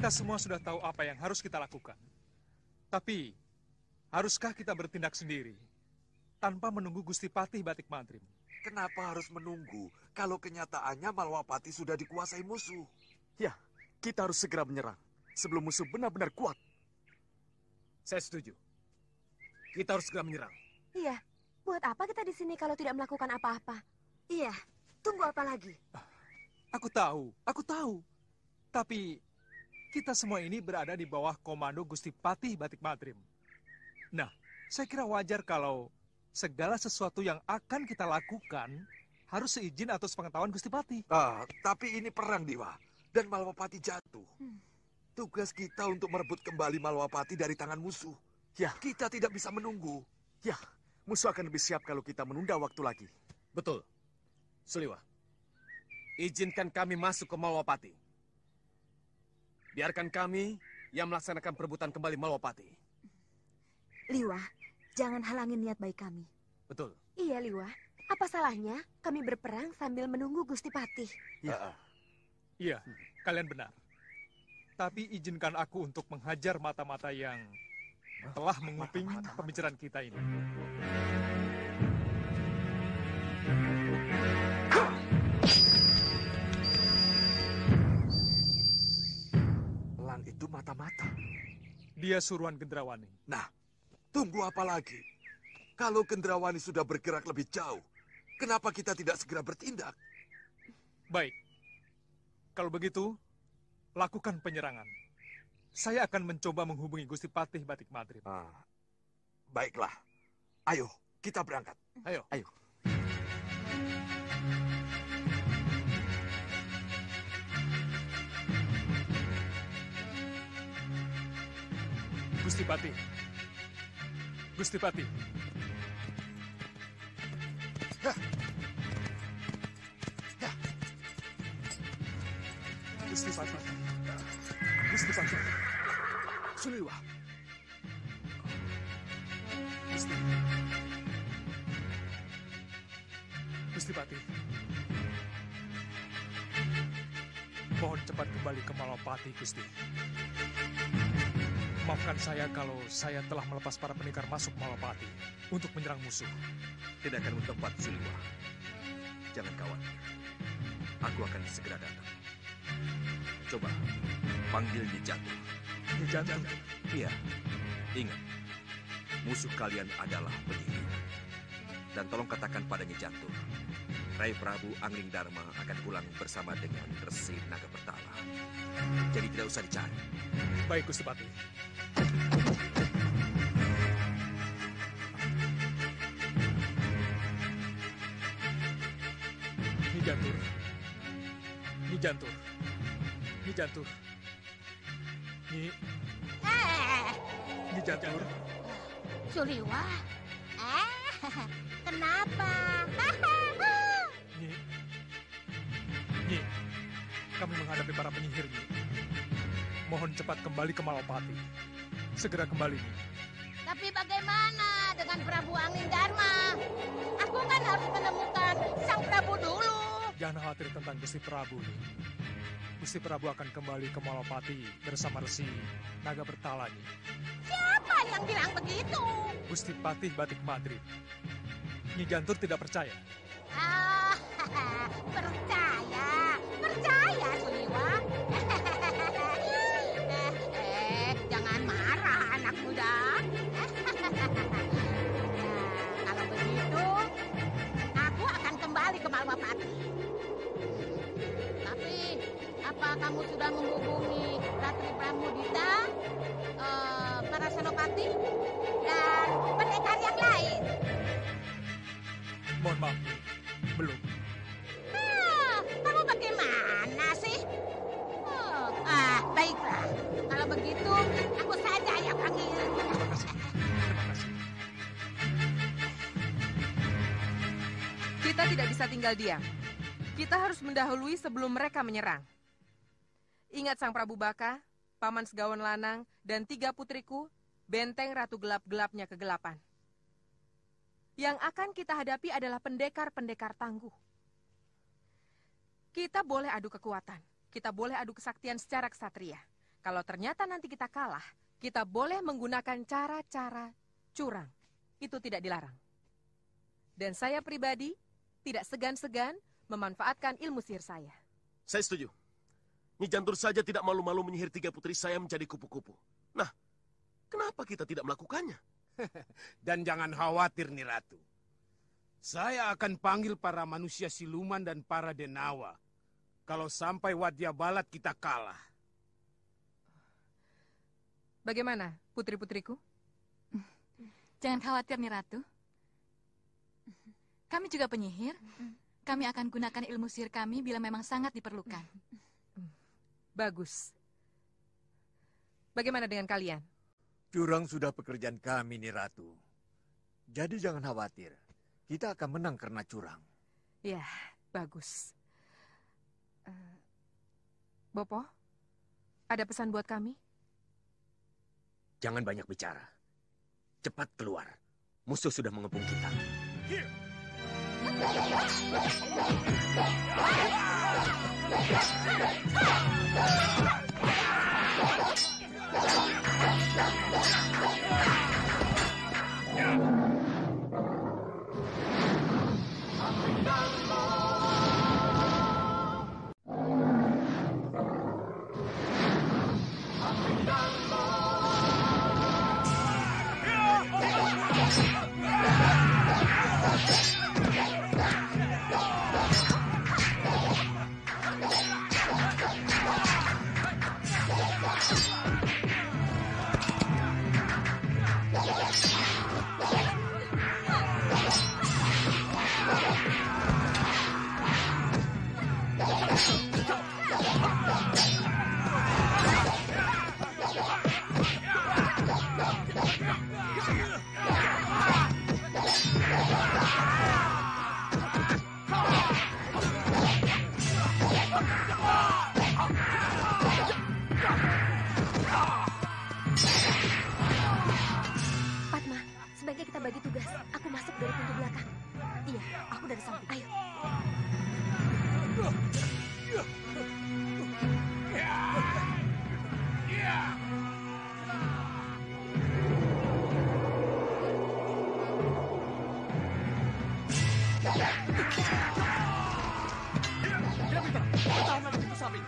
Kita semua sudah tahu apa yang harus kita lakukan. Tapi, haruskah kita bertindak sendiri tanpa menunggu Gusti Patih Batik Mantrim? Kenapa harus menunggu kalau kenyataannya Malwapati sudah dikuasai musuh? Ya, kita harus segera menyerang sebelum musuh benar-benar kuat. Saya setuju. Kita harus segera menyerang. Iya, buat apa kita di sini kalau tidak melakukan apa-apa? Iya, tunggu apa lagi? Aku tahu. Tapi, kita semua ini berada di bawah komando Gusti Patih Batik Mantrim. Nah, saya kira wajar kalau segala sesuatu yang akan kita lakukan harus seizin atau sepengetahuan Gusti Patih. Tapi ini perang, Dewa. Dan Malwapati jatuh. Tugas kita untuk merebut kembali Malwapati dari tangan musuh. Ya, kita tidak bisa menunggu. Ya, musuh akan lebih siap kalau kita menunda waktu lagi. Betul. Suliwa, izinkan kami masuk ke Malwapati. Biarkan kami yang melaksanakan perebutan kembali Malwapati. Liwa, jangan halangi niat baik kami. Betul. Iya, Liwa. Apa salahnya kami berperang sambil menunggu Gusti Patih? Iya, kalian benar. Tapi izinkan aku untuk menghajar mata-mata yang telah menguping pembicaraan kita ini. Itu mata-mata. Dia suruhan Gendrawani. Nah, tunggu apa lagi? Kalau Gendrawani sudah bergerak lebih jauh, kenapa kita tidak segera bertindak? Baik. Kalau begitu, lakukan penyerangan. Saya akan mencoba menghubungi Gusti Patih Batik Mantrim. Baiklah. Ayo, kita berangkat. Ayo. Gusti Patih. Gusti Patih. Gusti Patih. Gusti Patih. Suliwa. Gusti Patih. Mohon cepat kembali ke Malwapati, Gusti. Maafkan saya kalau saya telah melepas para pendekar masuk Malwapati untuk menyerang musuh. Tidak akan tepat, Suliwa. Jangan khawatir. Aku akan segera datang. Coba, panggil Nyi Jatuh. Nyi Jatuh? Iya. Ingat, musuh kalian adalah penyihir. Dan tolong katakan pada Nyi Jatuh, Rai Prabu Angling Dharma akan pulang bersama dengan Resi Naga Bertala. Jadi tidak usah dicari. Baik, Gusti Patih. Nyi Jantur. Nyi Jantur. Nyi Jantur. Nyi Jantur. Suliwa? Kenapa? Nyi, kami menghadapi para penyihir, Nyi. Mohon cepat kembali ke Malwapati. Segera kembali, Nyi. Tapi bagaimana dengan Prabu Angling Dharma? Aku kan harus menemukan Jangan khawatir tentang Gusti Prabu. Gusti Prabu akan kembali ke Malapati bersama Resi Naga Bertala. Siapa yang bilang begitu? Gusti Patih Batik Madrid. Nyi Jantur tidak percaya. Ah, percaya, percaya Suliwa. Jangan marah anak muda. Kalau begitu, aku akan kembali ke Malwapati. Tapi, apa kamu sudah menghubungi Ratri Pramudita, para senopati, dan pendekar yang lain? Mohon maaf, belum. Kamu bagaimana sih? Baiklah. Kalau begitu, aku saja yang panggil. Terima kasih. Terima kasih. Kita tidak bisa tinggal diam. Kita harus mendahului sebelum mereka menyerang. Ingat Sang Prabu Baka, Paman Segawan Lanang, dan 3 putriku, benteng Ratu Gelap-gelapnya kegelapan. Yang akan kita hadapi adalah pendekar-pendekar tangguh. Kita boleh adu kekuatan. Kita boleh adu kesaktian secara kesatria. Kalau ternyata nanti kita kalah, kita boleh menggunakan cara-cara curang. Itu tidak dilarang. Dan saya pribadi tidak segan-segan memanfaatkan ilmu sihir saya. Saya setuju. Nyi Jantur saja tidak malu-malu menyihir 3 putri saya menjadi kupu-kupu. Nah, kenapa kita tidak melakukannya? Dan jangan khawatir, Nyi Ratu. Saya akan panggil para manusia siluman dan para denawa. Kalau sampai Wadya Balat kita kalah. Bagaimana, putri-putriku? Jangan khawatir, Nyi Ratu. Kami juga penyihir. Kami akan gunakan ilmu sihir kami bila memang sangat diperlukan. Bagus. Bagaimana dengan kalian? Curang sudah pekerjaan kami, Nyi Ratu. Jadi jangan khawatir. Kita akan menang karena curang. Ya, bagus. Bopo, ada pesan buat kami? Jangan banyak bicara. Cepat keluar. Musuh sudah mengepung kita. Padma, sebaiknya kita bagi tugas. Aku masuk dari pintu belakang. Iya, aku dari samping. Ayo. Tahan di pintu samping.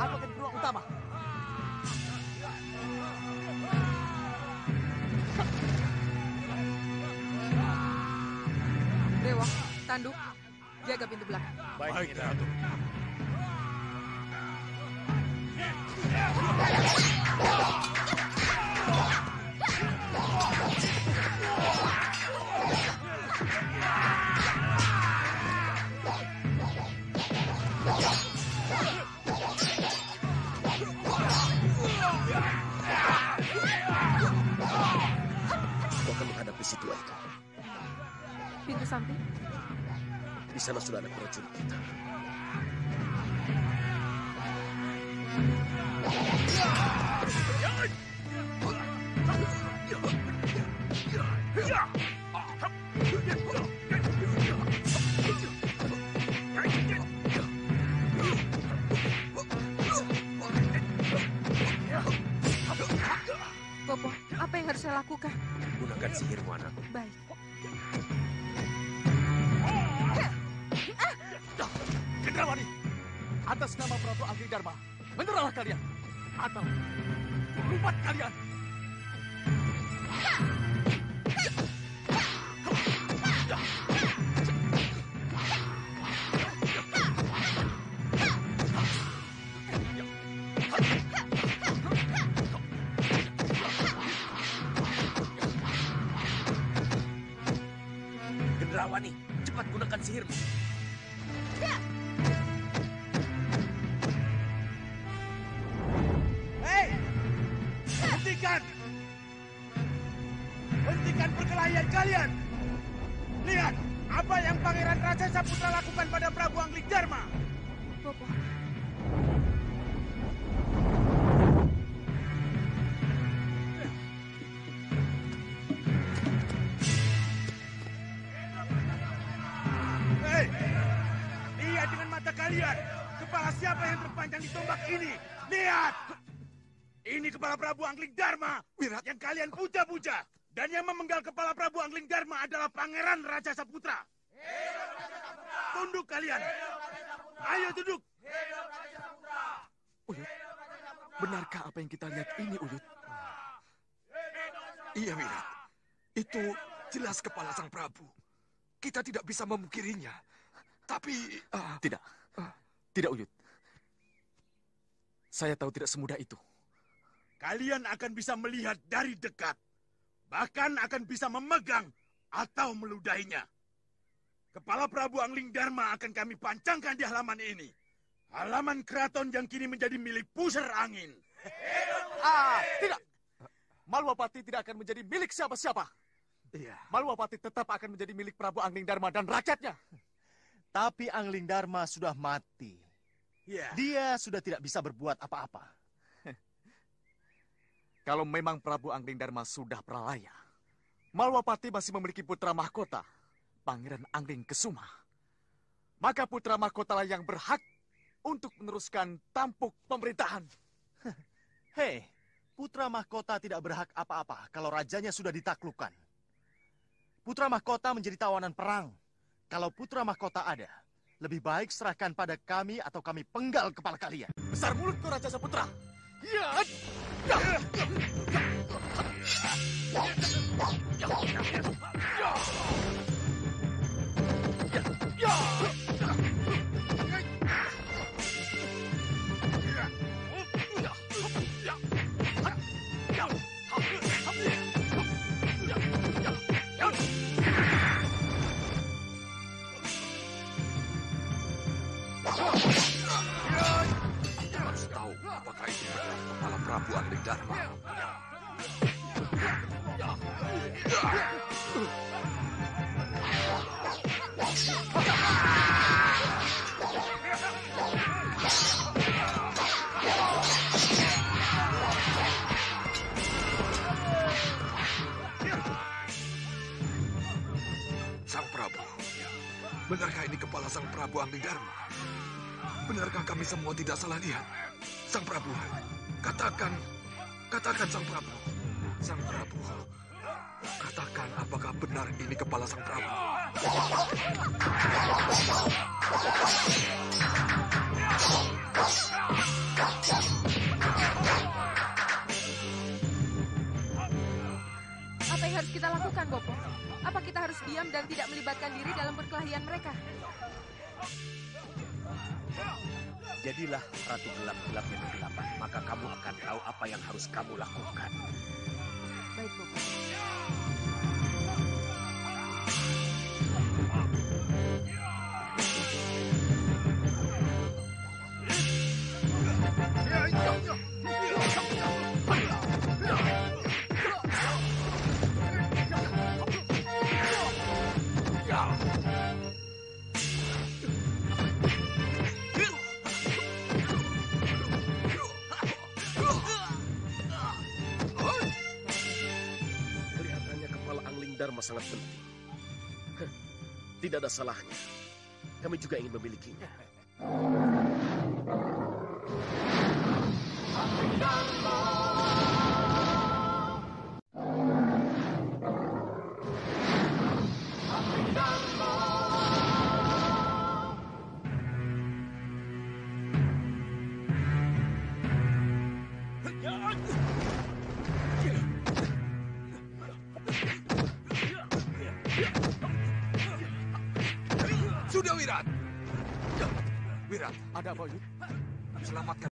Aku akan ke ruang utama. Dewa, Tanduk, jaga pintu belakang. Baik, Nyi Ratu. Kau akan menghadapi situasi itu. Pintu samping. Di sana sudah ada prajurit kita. Gunakan sihirmu, anak. Baik. Gendrawani, atas nama Prabu Angling Darma, menyerahlah kalian. Atau kurumat kalian. Gendrawani, cepat gunakan sihirmu. Hei! Hentikan! Hentikan perkelahian kalian! Lihat apa yang Pangeran Raja Saputra lakukan pada Prabu Angling Darma. Bopo. Hei! Lihat dengan mata kalian. Kepala siapa yang terpanjang di tombak ini? Lihat! Ini kepala Prabu Angling Darma yang kalian puja-puja. Dan yang memenggal kepala Prabu Angling Darma adalah Pangeran Raja Saputra. Tunduk kalian. Ayo tunduk. Uyut, benarkah apa yang kita lihat ini, Uyut? Iya, Wirat. Itu jelas kepala sang Prabu. Kita tidak bisa memungkirinya. Tapi... Tidak. Tidak, Uyut. Saya tahu tidak semudah itu. Kalian akan bisa melihat dari dekat. Bahkan akan bisa memegang atau meludahinya. Kepala Prabu Angling Darma akan kami pancangkan di halaman ini. Halaman keraton yang kini menjadi milik pusar angin. Tidak. Malwapati tidak akan menjadi milik siapa-siapa. Iya. Malwapati tetap akan menjadi milik Prabu Angling Darma dan rakyatnya. Tapi Angling Darma sudah mati. Ya. Dia sudah tidak bisa berbuat apa-apa. Kalau memang Prabu Angling Darma sudah pralaya, Malwapati masih memiliki putra mahkota, Pangeran Angling Kesuma. Maka putra mahkotalah yang berhak untuk meneruskan tampuk pemerintahan. Hei, putra mahkota tidak berhak apa-apa kalau rajanya sudah ditaklukkan. Putra mahkota menjadi tawanan perang. Kalau putra mahkota ada, lebih baik serahkan pada kami atau kami penggal kepala kalian. Besar mulut kau Raja Saputra. Ya. Harus tahu apakah itu benar kepala Prabu Angling Darma. Sang Prabu, benarkah ini kepala Sang Prabu Angling Darma? Benarkah kami semua tidak salah lihat? Sang Prabu, katakan Sang Prabu. Sang Prabu, katakan apakah benar ini kepala Sang Prabu? Apa yang harus kita lakukan, Bopo? Apa kita harus diam dan tidak melibatkan diri dalam perkelahian mereka? Jadilah Ratu Gelap-Gelap yang kegelapan, maka kamu akan tahu apa yang harus kamu lakukan. Baik, Bopo. Dharma sangat penting. Tidak ada salahnya. Kami juga ingin memilikinya. dia, Wirat. Wirat. Ada apa, Yud? Selamatkan